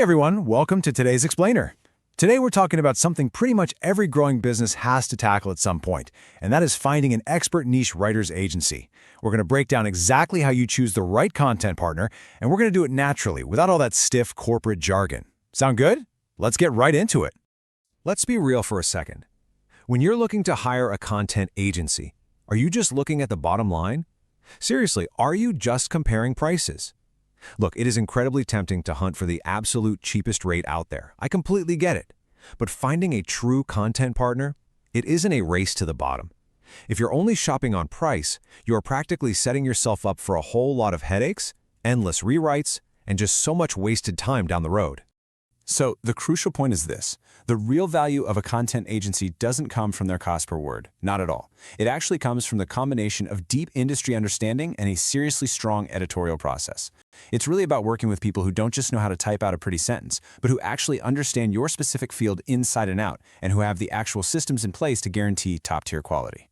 everyone, welcome to today's Explainer. Today we're talking about something pretty much every growing business has to tackle at some point, and that is finding an expert niche writer's agency. We're going to break down exactly how you choose the right content partner, and we're going to do it naturally, without all that stiff corporate jargon. Sound good? Let's get right into it. Let's be real for a second. When you're looking to hire a content agency, are you just looking at the bottom line? Seriously, are you just comparing prices? Look, it is incredibly tempting to hunt for the absolute cheapest rate out there. I completely get it. But finding a true content partner, it isn't a race to the bottom. If you're only shopping on price, you're practically setting yourself up for a whole lot of headaches, endless rewrites, and just so much wasted time down the road. So the crucial point is this. The real value of a content agency doesn't come from their cost per word, not at all. It actually comes from the combination of deep industry understanding and a seriously strong editorial process. It's really about working with people who don't just know how to type out a pretty sentence, but who actually understand your specific field inside and out, and who have the actual systems in place to guarantee top-tier quality.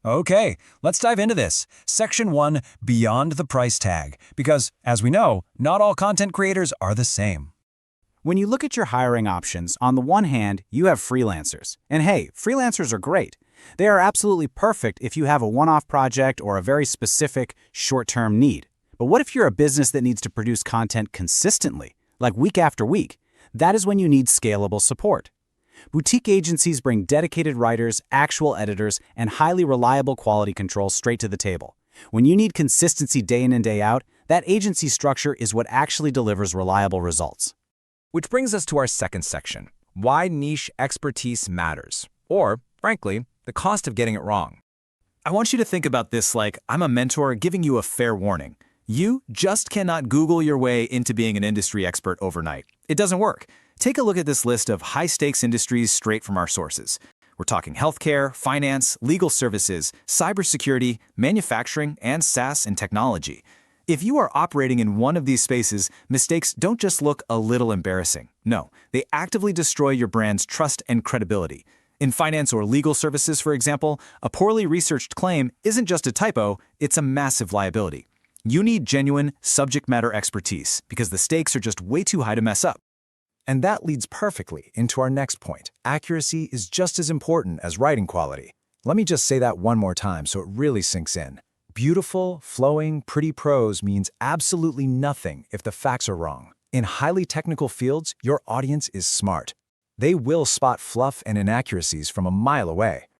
Okay, let's dive into this. Section 1, Beyond the Price Tag. Because, as we know, not all content creators are the same. When you look at your hiring options, on the one hand, you have freelancers. And hey, freelancers are great. They are absolutely perfect if you have a one-off project or a very specific, short-term need. But what if you're a business that needs to produce content consistently, like week after week? That is when you need scalable support. Boutique agencies bring dedicated writers, actual editors, and highly reliable quality control straight to the table. When you need consistency day in and day out, that agency structure is what actually delivers reliable results. Which brings us to our second section, why niche expertise matters, or, frankly, the cost of getting it wrong. I want you to think about this like I'm a mentor giving you a fair warning. You just cannot Google your way into being an industry expert overnight. It doesn't work. Take a look at this list of high-stakes industries straight from our sources. We're talking healthcare, finance, legal services, cybersecurity, manufacturing, and SaaS and technology. If you are operating in one of these spaces, mistakes don't just look a little embarrassing. No, they actively destroy your brand's trust and credibility. In finance or legal services, for example, a poorly researched claim isn't just a typo, it's a massive liability. You need genuine subject matter expertise because the stakes are just way too high to mess up. And that leads perfectly into our next point. Accuracy is just as important as writing quality. Let me just say that one more time so it really sinks in. Beautiful, flowing, pretty prose means absolutely nothing if the facts are wrong. In highly technical fields, your audience is smart. They will spot fluff and inaccuracies from a mile away.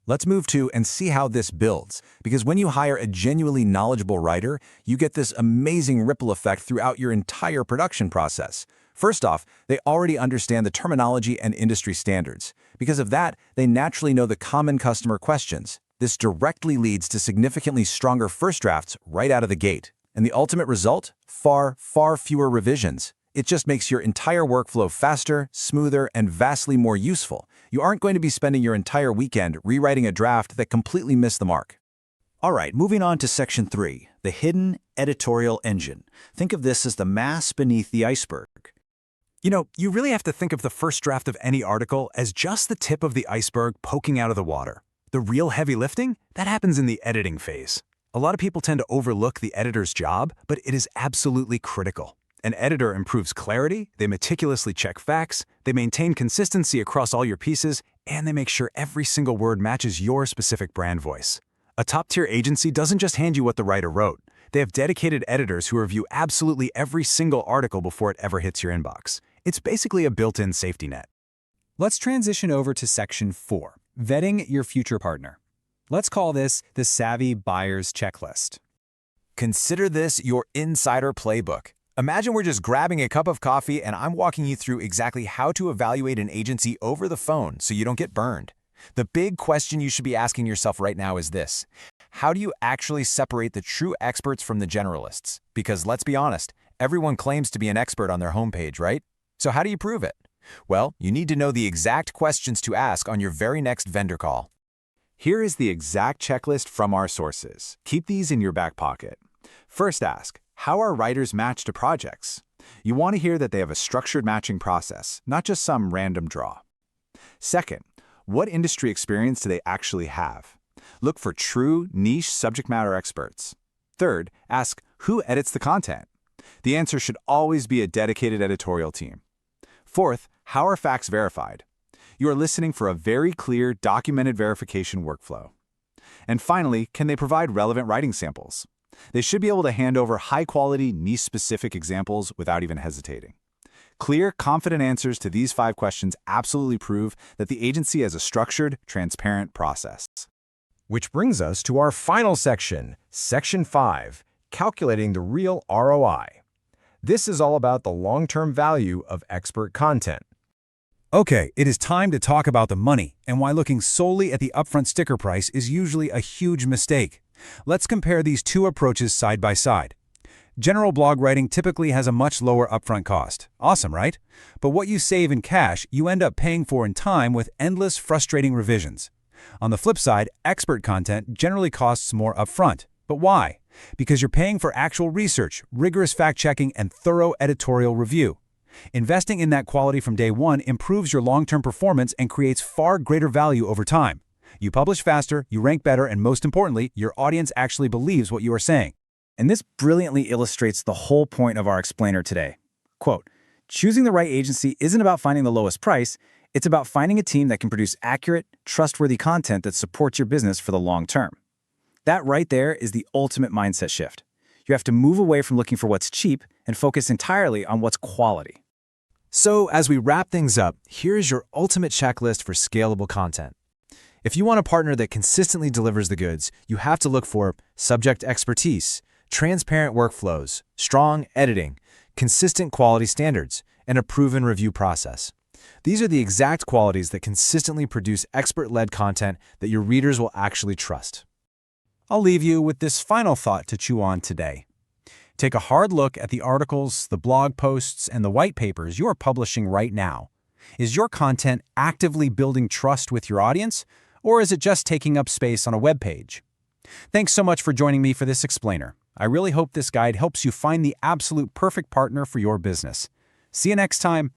Let's move to and see how this builds, because when you hire a genuinely knowledgeable writer, you get this amazing ripple effect throughout your entire production process. First off, they already understand the terminology and industry standards. Because of that, they naturally know the common customer questions. This directly leads to significantly stronger first drafts right out of the gate. And the ultimate result? Far fewer revisions. It just makes your entire workflow faster, smoother, and vastly more useful. You aren't going to be spending your entire weekend rewriting a draft that completely missed the mark. All right, moving on to Section 3, the hidden editorial engine. Think of this as the mass beneath the iceberg. You know, you really have to think of the first draft of any article as just the tip of the iceberg poking out of the water. The real heavy lifting? That happens in the editing phase. A lot of people tend to overlook the editor's job, but it is absolutely critical. An editor improves clarity, they meticulously check facts, they maintain consistency across all your pieces, and they make sure every single word matches your specific brand voice. A top-tier agency doesn't just hand you what the writer wrote. They have dedicated editors who review absolutely every single article before it ever hits your inbox. It's basically a built-in safety net. Let's transition over to Section 4. Vetting your future partner. Let's call this the Savvy Buyer's Checklist. Consider this your insider playbook. Imagine we're just grabbing a cup of coffee and I'm walking you through exactly how to evaluate an agency over the phone so you don't get burned. The big question you should be asking yourself right now is this: how do you actually separate the true experts from the generalists? Because let's be honest, everyone claims to be an expert on their homepage, right? So how do you prove it? Well, you need to know the exact questions to ask on your very next vendor call. Here is the exact checklist from our sources. Keep these in your back pocket. First ask, how are writers matched to projects? You want to hear that they have a structured matching process, not just some random draw. Second, what industry experience do they actually have? Look for true, niche subject matter experts. Third, ask who edits the content. The answer should always be a dedicated editorial team. Fourth, how are facts verified? You are listening for a very clear, documented verification workflow. And finally, can they provide relevant writing samples? They should be able to hand over high-quality, niche-specific examples without even hesitating. Clear, confident answers to these 5 questions absolutely prove that the agency has a structured, transparent process. Which brings us to our final section, Section 5, Calculating the Real ROI. This is all about the long-term value of expert content. Okay, it is time to talk about the money and why looking solely at the upfront sticker price is usually a huge mistake. Let's compare these two approaches side by side. General blog writing typically has a much lower upfront cost. Awesome, right? But what you save in cash, you end up paying for in time with endless, frustrating revisions. On the flip side, expert content generally costs more upfront. But why? Because you're paying for actual research, rigorous fact-checking, and thorough editorial review. Investing in that quality from day one improves your long-term performance and creates far greater value over time. You publish faster, you rank better, and most importantly, your audience actually believes what you are saying. And this brilliantly illustrates the whole point of our explainer today. Quote, choosing the right agency isn't about finding the lowest price, it's about finding a team that can produce accurate, trustworthy content that supports your business for the long term. That right there is the ultimate mindset shift. You have to move away from looking for what's cheap and focus entirely on what's quality. So, as we wrap things up, here's your ultimate checklist for scalable content. If you want a partner that consistently delivers the goods, you have to look for subject expertise, transparent workflows, strong editing, consistent quality standards, and a proven review process. These are the exact qualities that consistently produce expert-led content that your readers will actually trust. I'll leave you with this final thought to chew on today. Take a hard look at the articles, the blog posts, and the white papers you are publishing right now. Is your content actively building trust with your audience, or is it just taking up space on a web page? Thanks so much for joining me for this explainer. I really hope this guide helps you find the absolute perfect partner for your business. See you next time.